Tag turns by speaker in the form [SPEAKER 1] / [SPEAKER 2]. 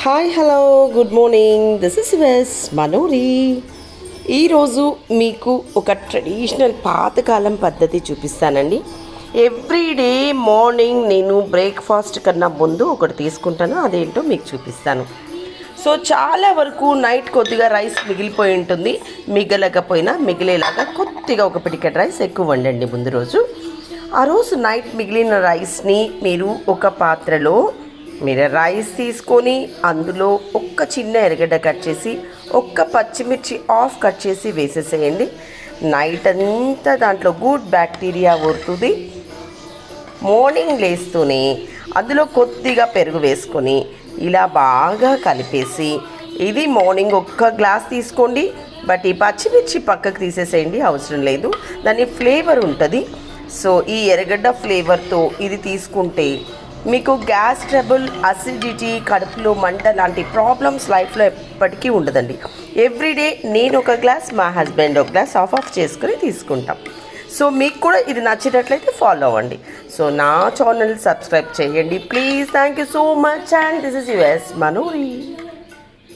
[SPEAKER 1] Hi hello good morning, this is వెస్ మనోరి. ఈరోజు మీకు ఒక ట్రెడిషనల్ పాతకాలం పద్ధతి చూపిస్తానండి. ఎవ్రీడే మార్నింగ్ నేను బ్రేక్ఫాస్ట్ కన్నా ముందు ఒకటి తీసుకుంటాను, అదేంటో మీకు చూపిస్తాను. సో చాలా వరకు నైట్ కొద్దిగా రైస్ మిగిలిపోయి ఉంటుంది. మిగలకపోయినా మిగిలేలాగా కొద్దిగా ఒక పిడికెట్ రైస్ ఎక్కువ వండండి ముందు రోజు. ఆ రోజు నైట్ మిగిలిన రైస్ని మీరు ఒక పాత్రలో రైస్ తీసుకొని అందులో ఒక్క చిన్న ఎర్రగడ్డ కట్ చేసి ఒక్క పచ్చిమిర్చి ఆఫ్ కట్ చేసి వేసేసేయండి. నైట్ అంతా దాంట్లో గుడ్ బ్యాక్టీరియా ఊరుతుంది. మార్నింగ్ లేస్తూనే అందులో కొద్దిగా పెరుగు వేసుకొని ఇలా బాగా కలిపేసి, ఇది మార్నింగ్ ఒక్క గ్లాస్ తీసుకోండి. బట్ ఈ పచ్చిమిర్చి పక్కకు తీసేసేయండి, అవసరం లేదు, దాని ఫ్లేవర్ ఉంటుంది. సో ఈ ఎర్రగడ్డ ఫ్లేవర్తో ఇది తీసుకుంటే మీకు గ్యాస్ ట్రబుల్, అసిడిటీ, కడుపులో మంట లాంటి ప్రాబ్లమ్స్ లైఫ్లో ఎప్పటికీ ఉండదండి. ఎవ్రీడే నేను ఒక గ్లాస్, మా హస్బెండ్ ఒక గ్లాస్ ఆఫ్ చేసుకొని తీసుకుంటాం. సో మీకు కూడా ఇది నచ్చినట్లయితే ఫాలో అవ్వండి. సో నా ఛానల్ సబ్స్క్రైబ్ చేయండి please. Thank you so much and this is yours Manori.